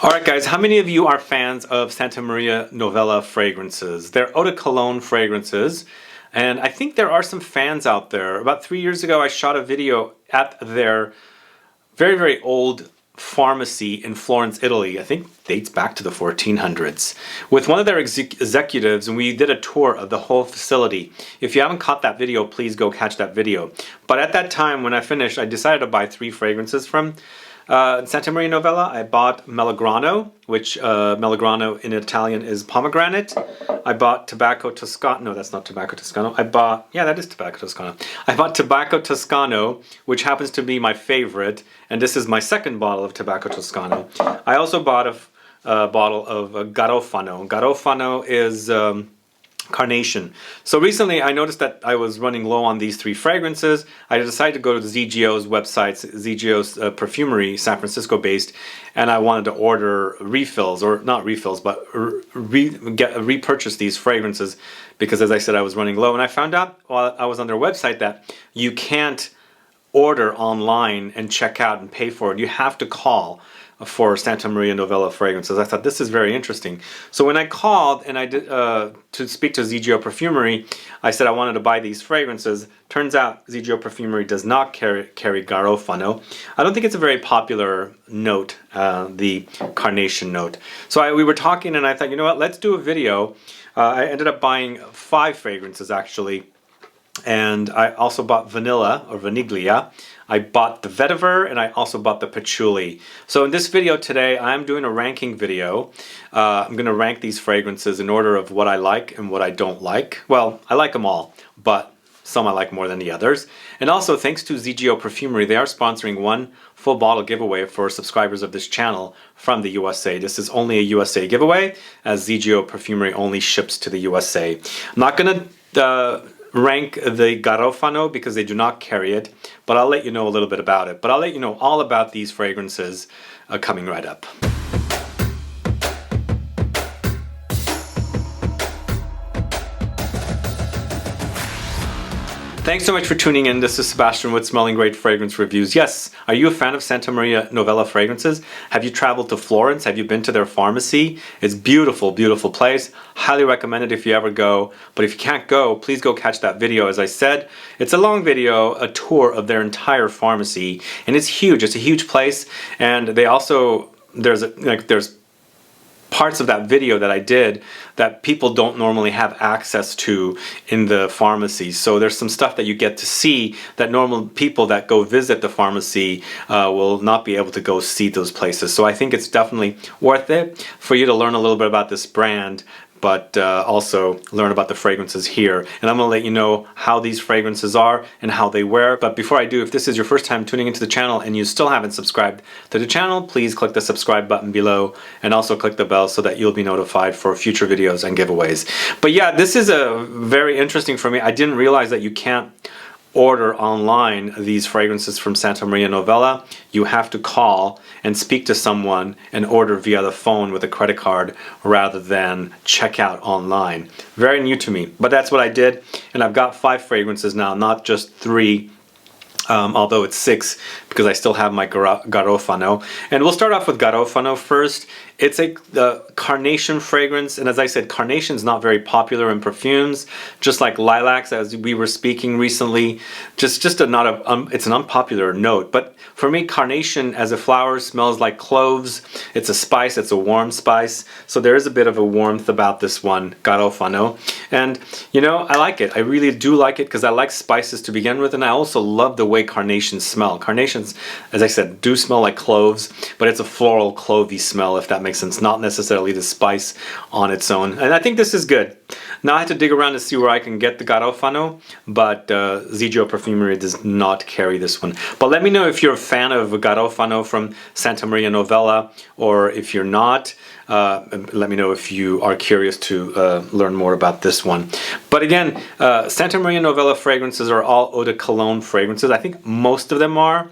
Alright guys, how many of you are fans of Santa Maria Novella fragrances? They're eau de cologne fragrances, and I think there are some fans out there. About 3 years ago I shot a video at their very old pharmacy in Florence, Italy. I think dates back to the 1400s, with one of their executives, and we did a tour of the whole facility. If you haven't caught that video, please go catch that video. But at that time when I finished, I decided to buy 3 fragrances from Santa Maria Novella. I bought Melograno, which Melograno in Italian is pomegranate. I bought Tabacco Toscano. No, that's not Tabacco Toscano. Yeah, that is Tabacco Toscano. I bought Tabacco Toscano, which happens to be my favorite, and this is my second bottle of Tabacco Toscano. I also bought a bottle of Garofano. Garofano is Carnation. So recently I noticed that I was running low on these 3 fragrances. I decided to go to ZGO's website, ZGO's perfumery, San Francisco based, and I wanted to order refills, or not refills, but repurchase these fragrances because, as I said, I was running low. And I found out while I was on their website that you can't order online and check out and pay for it. You have to call for Santa Maria Novella fragrances. I thought this is very interesting. So when I called and I did to speak to ZGO Perfumery, I said I wanted to buy these fragrances. Turns out ZGO Perfumery does not carry Garofano. I don't think it's a very popular note, the Carnation note. So we were talking and I thought, you know what, let's do a video. I ended up buying 5 fragrances actually. And I also bought Vanilla, or Vaniglia. I bought the Vetiver, and I also bought the Patchouli. So in this video today, I'm doing a ranking video. I'm going to rank these fragrances in order of what I like and what I don't like. Well, I like them all, but some I like more than the others. And also, thanks to ZGO Perfumery, they are sponsoring 1 full bottle giveaway for subscribers of this channel from the USA. This is only a USA giveaway, as ZGO Perfumery only ships to the USA. I'm not going to rank the Garofano because they do not carry it, but I'll let you know a little bit about it. But I'll let you know all about these fragrances coming right up. Thanks so much for tuning in. This is Sebastian with Smelling Great Fragrance Reviews. Yes, are you a fan of Santa Maria Novella fragrances? Have you traveled to Florence? Have you been to their pharmacy? It's beautiful, beautiful place. Highly recommend it if you ever go. But if you can't go, please go catch that video. As I said, it's a long video, a tour of their entire pharmacy, and it's huge. It's a huge place, and they also there's parts of that video that I did that people don't normally have access to in the pharmacy. So there's some stuff that you get to see that normal people that go visit the pharmacy will not be able to go see those places. So I think it's definitely worth it for you to learn a little bit about this brand, but also learn about the fragrances here. And I'm going to let you know how these fragrances are and how they wear. But before I do, if this is your first time tuning into the channel and you still haven't subscribed to the channel, please click the subscribe button below and also click the bell so that you'll be notified for future videos and giveaways. But yeah, this is very interesting for me. I didn't realize that you can't order online these fragrances from Santa Maria Novella. You have to call and speak to someone and order via the phone with a credit card rather than check out online. Very new to me, but that's what I did, and I've got 5 fragrances now, not just 3. Although it's 6 because I still have my Garofano. And we'll start off with Garofano first. It's a Carnation fragrance, and as I said, Carnation's not very popular in perfumes, just like lilacs, as we were speaking recently. It's an unpopular note. But for me, Carnation as a flower smells like cloves. It's a spice, it's a warm spice. So there is a bit of a warmth about this one, Garofano. And you know, I like it. I really do like it because I like spices to begin with, and I also love the way carnations smell. Carnations, as I said, do smell like cloves, but it's a floral clovey smell, if that makes sense, not necessarily the spice on its own. And I think this is good. Now I had to dig around to see where I can get the Garofano, but ZGO Perfumery does not carry this one. But let me know if you're a fan of Garofano from Santa Maria Novella, or if you're not. Let me know if you are curious to learn more about this one. But again, Santa Maria Novella fragrances are all eau de cologne fragrances. I think most of them are.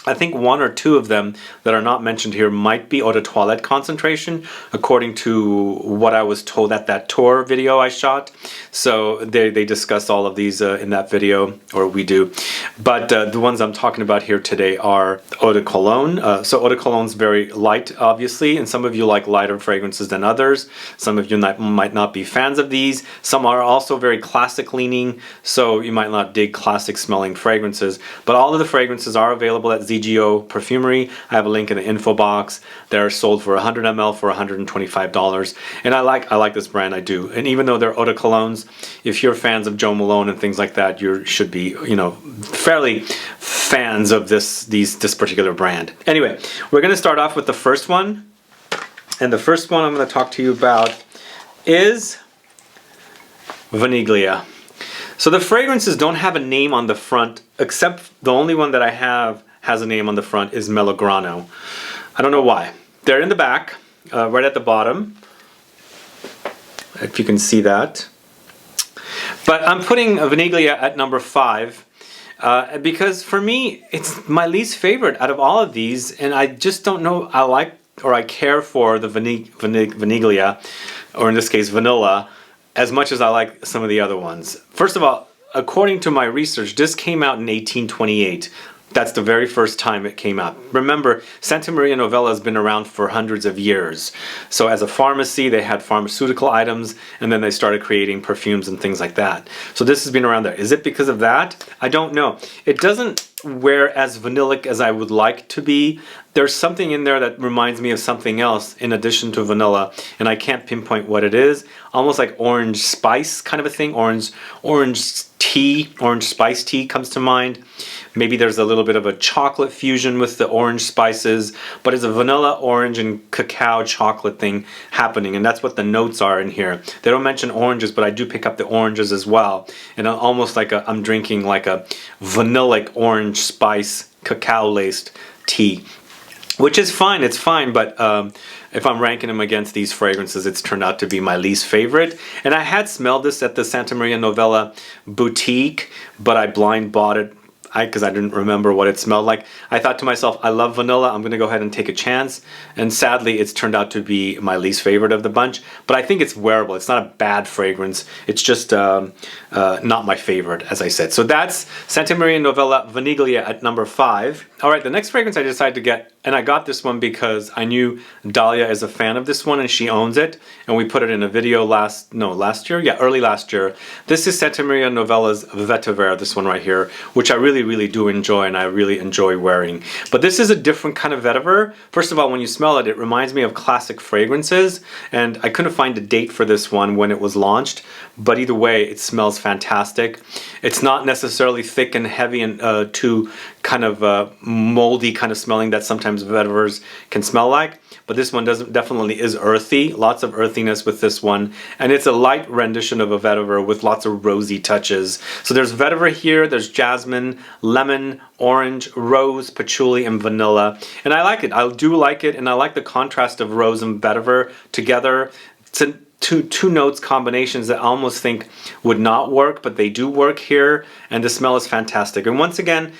I think one or two of them that are not mentioned here might be eau de toilette concentration, according to what I was told at that tour video I shot. So they discuss all of these in that video, or we do. But the ones I'm talking about here today are eau de cologne. So eau de cologne is very light, obviously, and some of you like lighter fragrances than others. Some of you might not be fans of these. Some are also very classic leaning, so you might not dig classic smelling fragrances. But all of the fragrances are available at ZGO Perfumery. I have a link in the info box. They're sold for 100 ml for $125, and I like this brand, I do. And even though they're eau de colognes, if you're fans of Joe Malone and things like that, you should be, you know, fairly fans of this particular brand. Anyway, we're going to start off with the first one, and the first one I'm going to talk to you about is Vaniglia. So the fragrances don't have a name on the front, except the only one that I have has a name on the front is Melograno. I don't know why. They're in the back, right at the bottom, if you can see that. But I'm putting Vaniglia at number 5 because for me, it's my least favorite out of all of these, and I just don't know I like or I care for the Vaniglia, or in this case vanilla, as much as I like some of the other ones. First of all, according to my research, this came out in 1828. That's the very first time it came out. Remember, Santa Maria Novella has been around for hundreds of years. So as a pharmacy, they had pharmaceutical items, and then they started creating perfumes and things like that. So this has been around there. Is it because of that? I don't know. It doesn't wear as vanillic as I would like to be. There's something in there that reminds me of something else in addition to vanilla, and I can't pinpoint what it is. Almost like orange spice kind of a thing. Orange tea, orange spice tea comes to mind. Maybe there's a little bit of a chocolate fusion with the orange spices, but it's a vanilla, orange, and cacao chocolate thing happening, and that's what the notes are in here. They don't mention oranges, but I do pick up the oranges as well, and almost like I'm drinking like a vanillic orange spice cacao laced tea, which is fine. It's fine, but if I'm ranking them against these fragrances, it's turned out to be my least favorite. And I had smelled this at the Santa Maria Novella boutique, but I blind bought it because I didn't remember what it smelled like. I thought to myself, I love vanilla, I'm gonna go ahead and take a chance. And sadly, it's turned out to be my least favorite of the bunch. But I think it's wearable. It's not a bad fragrance. It's just not my favorite, as I said. So that's Santa Maria Novella Vaniglia at number 5. All right, the next fragrance I decided to get, and I got this one because I knew Dahlia is a fan of this one and she owns it. And we put it in a video last year? Yeah, early last year. This is Santa Maria Novella's Vetiver, this one right here, which I really do enjoy and I really enjoy wearing. But this is a different kind of vetiver. First of all, when you smell it, it reminds me of classic fragrances, and I couldn't find a date for this one when it was launched, but either way, it smells fantastic. It's not necessarily thick and heavy and too kind of moldy kind of smelling that sometimes vetivers can smell like, but this one definitely is earthy. Lots of earthiness with this one, and it's a light rendition of a vetiver with lots of rosy touches. So there's vetiver here, there's jasmine, lemon, orange, rose, patchouli, and vanilla, and I like it. I do like it, and I like the contrast of rose and vetiver together. It's a two notes combinations that I almost think would not work, but they do work here, and the smell is fantastic. And once again,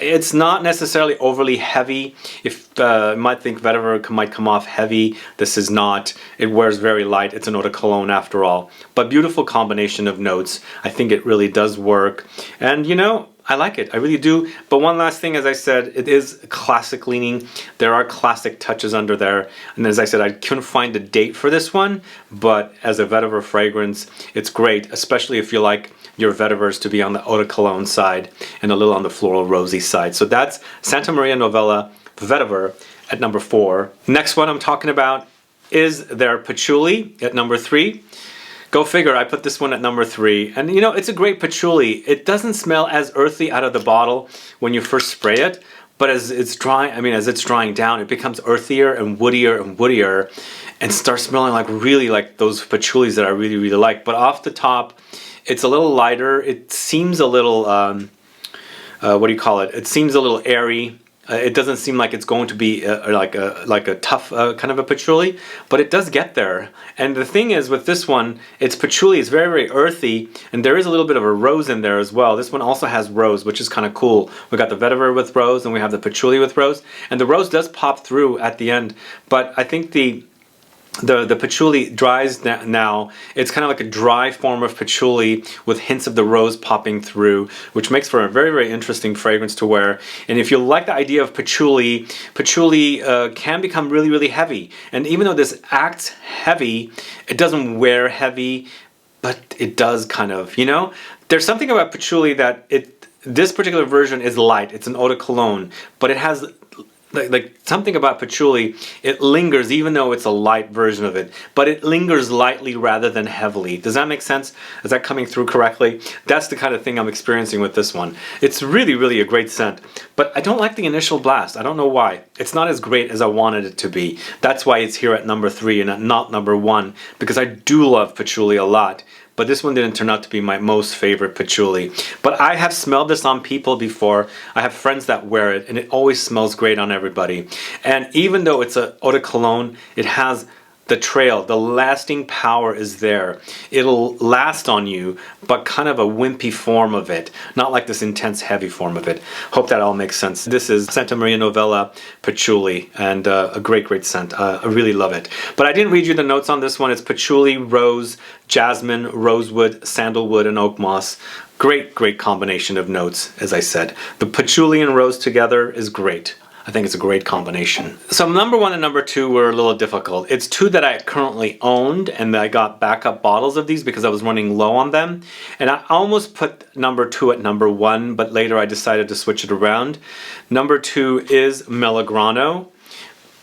it's not necessarily overly heavy. If you might think vetiver might come off heavy, this is not. It wears very light. It's an eau de cologne after all, but beautiful combination of notes. I think it really does work, and you know, I like it. I really do. But one last thing, as I said, it is classic leaning. There are classic touches under there. And as I said, I couldn't find a date for this one, but as a vetiver fragrance, it's great, especially if you like your vetivers to be on the eau de cologne side and a little on the floral rosy side. So that's Santa Maria Novella Vetiver at number 4. Next one I'm talking about is their Patchouli at number 3. Go figure, I put this one at number 3. And you know, it's a great patchouli. It doesn't smell as earthy out of the bottle when you first spray it, but as it's drying down, it becomes earthier and woodier and starts smelling like really like those patchoulis that I really like. But off the top, it's a little lighter. It seems a little, what do you call it? It seems a little airy. It doesn't seem like it's going to be like a tough kind of a patchouli, but it does get there. And the thing is with this one, it's patchouli is very, very earthy, and there is a little bit of a rose in there as well. This one also has rose, which is kind of cool. We got the vetiver with rose, and we have the patchouli with rose, and the rose does pop through at the end. But I think the patchouli dries now. It's kind of like a dry form of patchouli with hints of the rose popping through, which makes for a very, very interesting fragrance to wear. And if you like the idea of patchouli, can become really, really heavy. And even though this acts heavy, it doesn't wear heavy, but it does kind of, you know? There's something about patchouli that this particular version is light. It's an eau de cologne, but it has like something about patchouli. It lingers, even though it's a light version of it, but it lingers lightly rather than heavily. Does that make sense? Is that coming through correctly? That's the kind of thing I'm experiencing with this one. It's really, really a great scent, but I don't like the initial blast. I don't know why. It's not as great as I wanted it to be. That's why it's here at number 3 and not number 1, because I do love patchouli a lot. But this one didn't turn out to be my most favorite patchouli. But I have smelled this on people before. I have friends that wear it, and it always smells great on everybody. And even though it's an eau de cologne, it has the trail, the lasting power is there. It'll last on you, but kind of a wimpy form of it, not like this intense heavy form of it. Hope that all makes sense. This is Santa Maria Novella Patchouli, and a great, great scent. I really love it. But I didn't read you the notes on this one. It's patchouli, rose, jasmine, rosewood, sandalwood, and oak moss. Great, great combination of notes, as I said. The patchouli and rose together is great. I think it's a great combination. So number 1 and number 2 were a little difficult. It's 2 that I currently owned, and I got backup bottles of these because I was running low on them. And I almost put number 2 at number 1, but later I decided to switch it around. Number 2 is Melograno.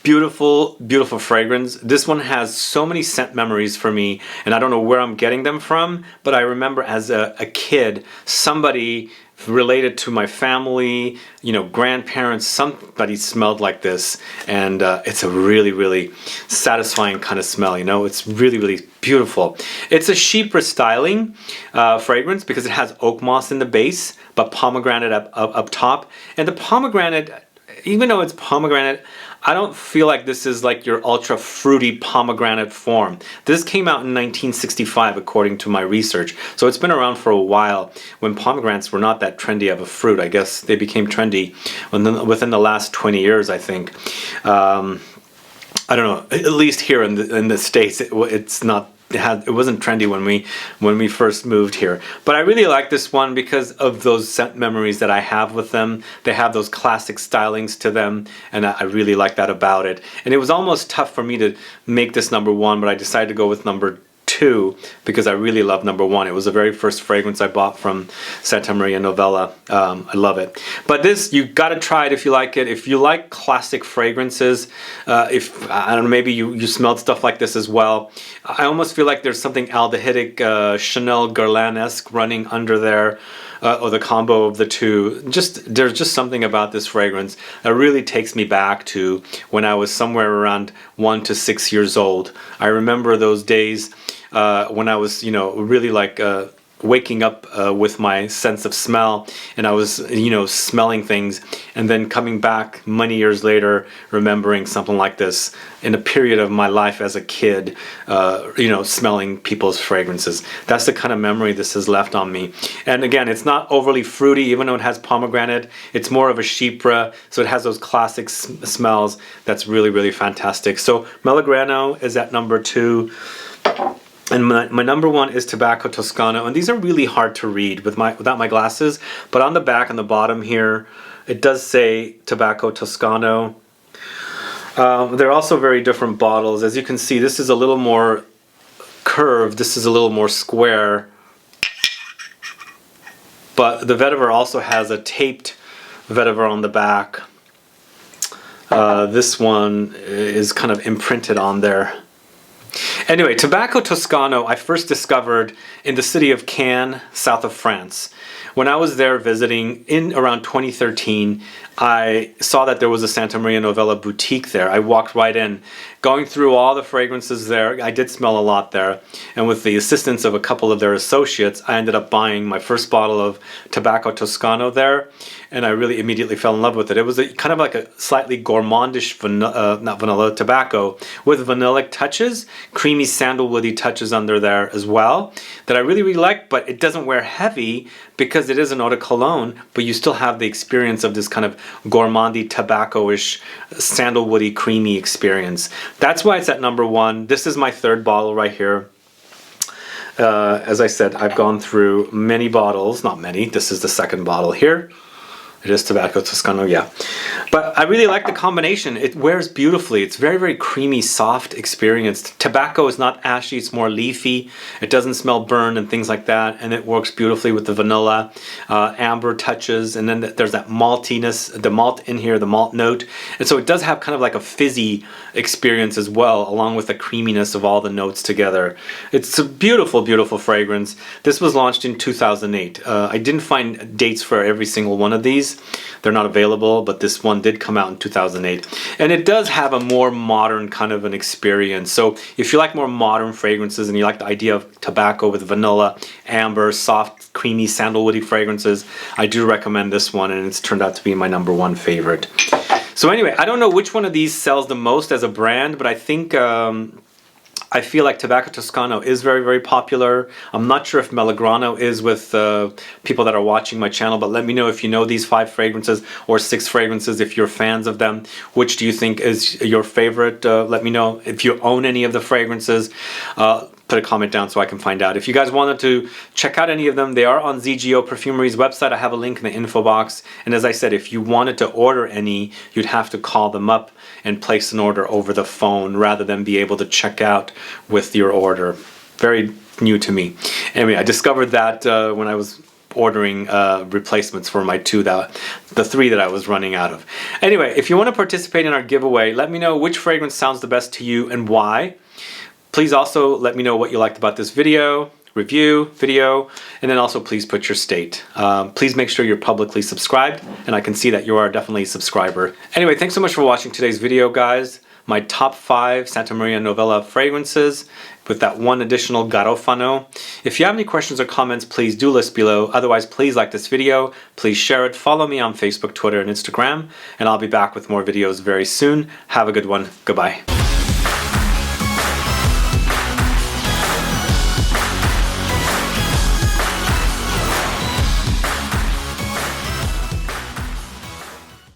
Beautiful, beautiful fragrance. This one has so many scent memories for me, and I don't know where I'm getting them from, but I remember as a kid, somebody related to my family, you know, grandparents, somebody smelled like this, and it's a really, really satisfying kind of smell, you know. It's really, really beautiful. It's a chypre styling fragrance because it has oak moss in the base, but pomegranate up top. And the pomegranate, even though it's pomegranate, I don't feel like this is like your ultra fruity pomegranate form. This came out in 1965 according to my research, so it's been around for a while when pomegranates were not that trendy of a fruit. I guess they became trendy within the last 20 years, I think. I don't know, at least here in the States it's not. It wasn't trendy when we first moved here. But I really like this one because of those scent memories that I have with them. They have those classic stylings to them, and I really like that about it. And it was almost tough for me to make this number 1, but I decided to go with number 2 because I really love number 1. It was the very first fragrance I bought from Santa Maria Novella. I love it. But this, you got to try it if you like it. If you like classic fragrances, if I don't know, maybe you smelled stuff like this as well. I almost feel like there's something aldehydic, Chanel Guerlain-esque running under there. Or the combo of the two. There's just something about this fragrance that really takes me back to when I was somewhere around 1 to 6 years old. I remember those days when I was, you know, really like waking up with my sense of smell, and I was, you know, smelling things, and then coming back many years later remembering something like this in a period of my life as a kid, you know, smelling people's fragrances. That's the kind of memory this has left on me. And again, it's not overly fruity, even though it has pomegranate. It's more of a chypre, so it has those classic smells. That's really, really fantastic. So Melograno is at number 2. And my number 1 is Tabacco Toscano, and these are really hard to read without my glasses, but on the back, on the bottom here, it does say Tabacco Toscano. They're also very different bottles. As you can see, this is a little more curved, this is a little more square, but the vetiver also has a taped vetiver on the back. This one is kind of imprinted on there. Anyway, Tabacco Toscano I first discovered in the city of Cannes, south of France. When I was there visiting in around 2013, I saw that there was a Santa Maria Novella boutique there. I walked right in, going through all the fragrances there. I did smell a lot there, and with the assistance of a couple of their associates, I ended up buying my first bottle of Tabacco Toscano there. and I really immediately fell in love with it. It was kind of like a slightly gourmandish tobacco with vanillic touches, creamy sandalwoody touches under there as well that I really like, but it doesn't wear heavy because it is an eau de cologne, but you still have the experience of this kind of gourmandy, tobacco-ish, sandalwoody, creamy experience. That's why it's at number 1. This is my 3rd bottle right here. As I said, I've gone through many bottles, not many, this is the 2nd bottle here. It is Tabacco Toscano, yeah. But I really like the combination. It wears beautifully. It's very, very creamy, soft experience. Tobacco is not ashy, it's more leafy. It doesn't smell burned and things like that. And it works beautifully with the vanilla, amber touches. And then there's that maltiness, the malt in here, the malt note. And so it does have kind of like a fizzy experience as well, along with the creaminess of all the notes together. It's a beautiful, beautiful fragrance. This was launched in 2008. I didn't find dates for every single one of these. They're not available, but this one did come out in 2008. And it does have a more modern kind of an experience. So if you like more modern fragrances and you like the idea of tobacco with vanilla, amber, soft, creamy, sandalwoody fragrances, I do recommend this one, and it's turned out to be my number 1 favorite. So anyway, I don't know which one of these sells the most as a brand, but I think I feel like Tabacco Toscano is very, very popular. I'm not sure if Melograno is with people that are watching my channel, but let me know if you know these 5 fragrances or 6 fragrances, if you're fans of them. Which do you think is your favorite? Let me know if you own any of the fragrances. Put a comment down so I can find out. If you guys wanted to check out any of them, they are on ZGO Perfumery's website. I have a link in the info box. And as I said, if you wanted to order any, you'd have to call them up and place an order over the phone rather than be able to check out with your order. Very new to me. Anyway, I discovered that when I was ordering replacements for my the 3 that I was running out of. Anyway, if you want to participate in our giveaway, let me know which fragrance sounds the best to you and why. Please also let me know what you liked about this video, video, and then also please put your state. Please make sure you're publicly subscribed, and I can see that you are definitely a subscriber. Anyway, thanks so much for watching today's video, guys. My top 5 Santa Maria Novella fragrances with that 1 additional GAROFANO. If you have any questions or comments, please do list below. Otherwise, please like this video, please share it, follow me on Facebook, Twitter, and Instagram, and I'll be back with more videos very soon. Have a good one. Goodbye.